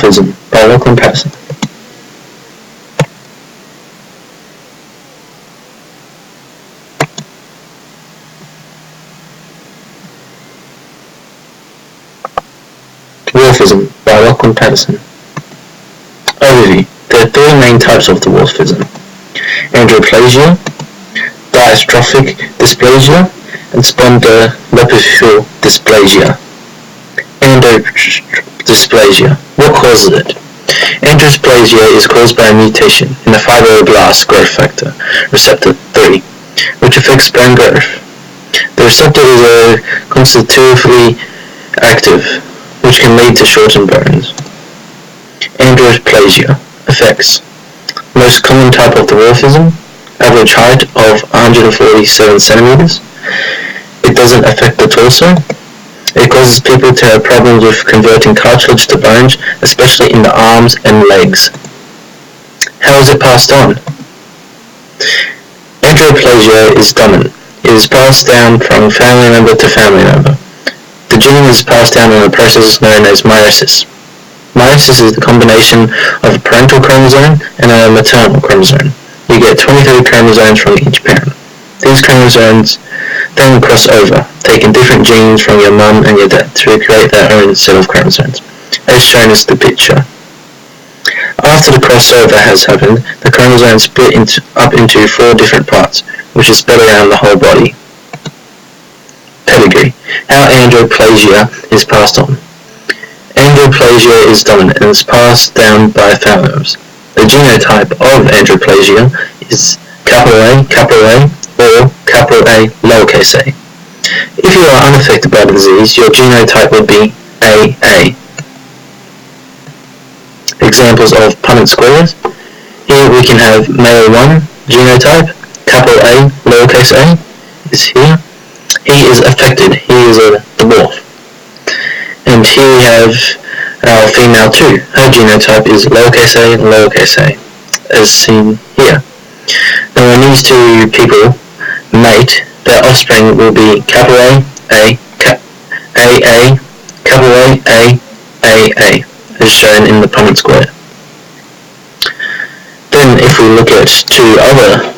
dwarfism by what comparison? Dwarfism by what comparison? Overview. There are three main types of dwarfism: androplasia, dystrophic dysplasia, and spondyloepiphyseal dysplasia. Androdysplasia. What causes it? Androdysplasia is caused by a mutation in the fibroblast growth factor, receptor 3, which affects bone growth. The receptor is constitutively active, which can lead to shortened bones. Androplasia effects. Most common type of dwarfism, average height of 147 centimeters. It doesn't affect the torso. It causes people to have problems with converting cartilage to bones, especially in the arms and legs. How is it passed on? Androplasia is dominant. It is passed down from family member to family member. The gene is passed down in a process known as meiosis. Meiosis is the combination of a parental chromosome and a maternal chromosome. You get 23 chromosomes from each parent. These chromosomes then cross over, taking different genes from your mum and your dad to create their own set of chromosomes, as shown in the picture. After the crossover has happened, the chromosomes split up into 4 different parts, which is spread around the whole body. Pedigree. How androplasia is passed on. Androplasia is dominant and is passed down by family members. The genotype of androplasia is A, or A lowercase a. If you are unaffected by the disease, your genotype would be AA. Examples of Punnett squares. Here we can have male 1 genotype, A lowercase a is here. He is affected, he is a dwarf. And here we have our female 2. Her genotype is lowercase a, as seen here. Now when these two people mate, their offspring will be A, as shown in the Punnett square. Then if we look at 2 other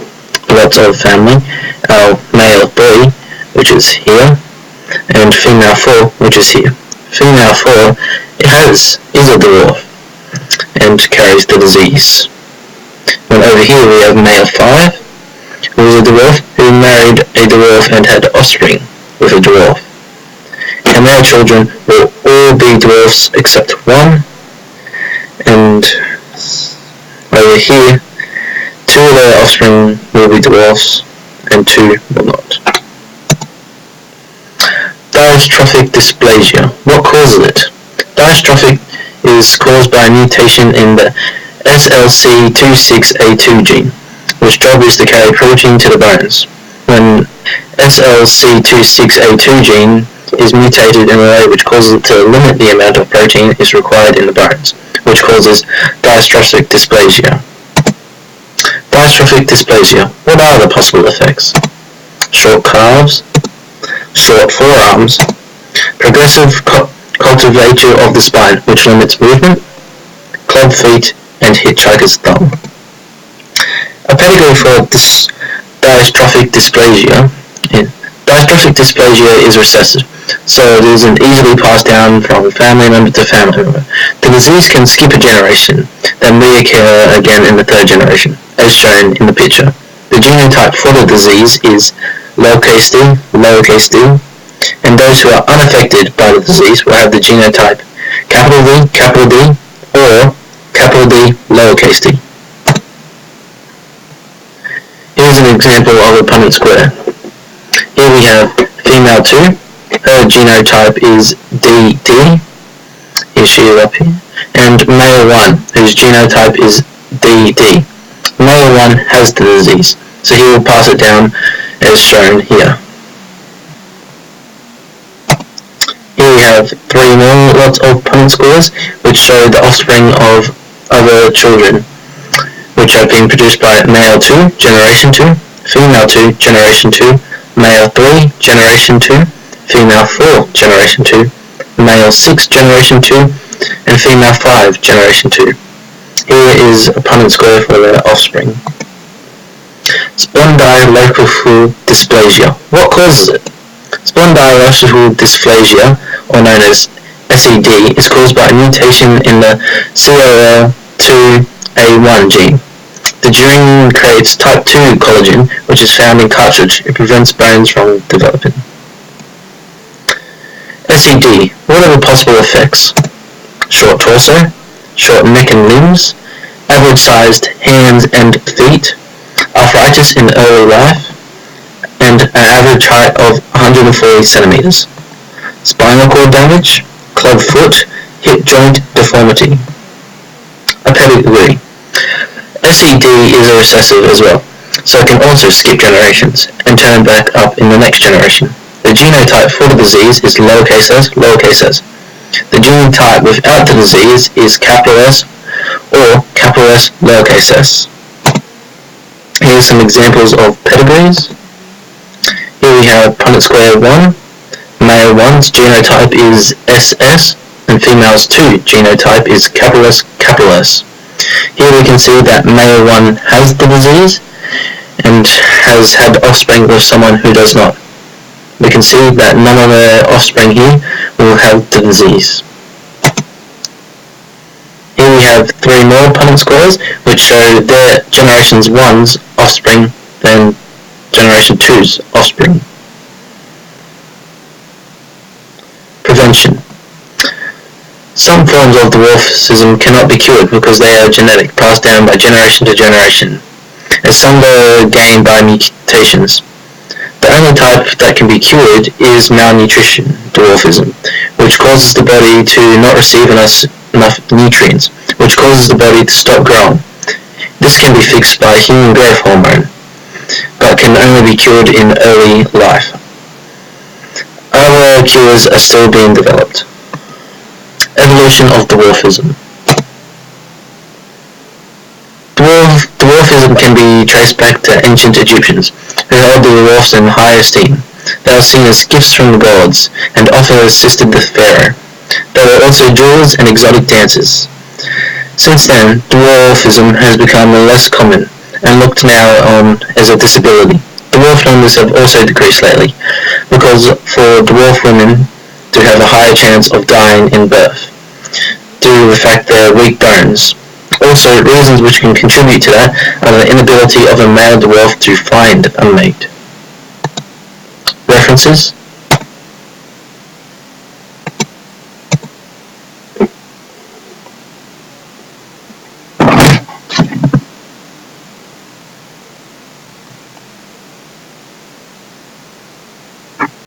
lots of family, our male 3, which is here, and female 4, which is here. Female 4 is a dwarf and carries the disease. And over here we have male 5, who is a dwarf, who married a dwarf and had offspring with a dwarf. And their children will all be dwarfs except 1. And over here, 2 of their offspring will be dwarfs and 2 will not. Dystrophic dysplasia. What causes it? Dystrophic is caused by a mutation in the SLC26A2 gene, which job is to carry protein to the bones. When SLC26A2 gene is mutated in a way which causes it to limit the amount of protein is required in the bones, which causes dystrophic dysplasia. Dystrophic dysplasia. What are the possible effects? Short calves, short forearms, progressive cultivature of the spine, which limits movement, club feet, and hitchhiker's thumb. A pedigree for dystrophic dysplasia. Dystrophic dysplasia is recessive, so it isn't easily passed down from family member to family member. The disease can skip a generation, then reoccur again in the 3rd generation, as shown in the picture. The genotype for the disease is lowercase d, and those who are unaffected by the disease will have the genotype D, or D, lowercase d. Here's an example of a Punnett square. Here we have female 2, her genotype is DD, here she is up here, and male 1, whose genotype is DD. Male 1 has the disease, so he will pass it down as shown here. Here we have 3 more lots of Punnett squares, which show the offspring of other children, which have been produced by male 2, generation 2, female 2, generation 2, male 3, generation 2, female 4, generation 2, male 6, generation 2, and female 5, generation 2. Here is a Punnett square for their offspring. Spondylolistheal dysplasia. What causes it? Spondylolistheal dysplasia, or known as SED, is caused by a mutation in the COL2A1 gene. The gene creates type 2 collagen, which is found in cartilage. It prevents bones from developing. SED. What are the possible effects? Short torso, short neck and limbs, average-sized hands and feet, arthritis in early life, and an average height of 140 centimeters. Spinal cord damage, club foot, hip joint deformity. A pedigree. SED is a recessive as well, so it can also skip generations and turn back up in the next generation. The genotype for the disease is lowercase s, lowercase s. The genotype without the disease is capital S or capital S, lowercase s. Here are some examples of pedigrees. Here we have Punnett square 1. Male 1's genotype is SS, and female's 2 genotype is capital S, capital S. Here we can see that male 1 has the disease and has had offspring with someone who does not. We can see that none of the offspring here will have the disease. Here we have 3 more Punnett squares, which show their generation 1's offspring than generation 2's offspring. Prevention. Some forms of dwarfism cannot be cured because they are genetic, passed down by generation to generation, as some are gained by mutations. The only type that can be cured is malnutrition, dwarfism, which causes the body to not receive enough nutrients, which causes the body to stop growing. This can be fixed by human growth hormone, but can only be cured in early life. Other cures are still being developed. Evolution of dwarfism. Dwarfism can be traced back to ancient Egyptians, who held the dwarfs in high esteem. They were seen as gifts from the gods, and often assisted the pharaoh. They were also jewelers and exotic dancers. Since then, dwarfism has become less common, and looked now on as a disability. Dwarf numbers have also decreased lately, because for dwarf women to have a higher chance of dying in birth, due to the fact they are weak bones. Also, reasons which can contribute to that are the inability of a male dwarf to find a mate. References: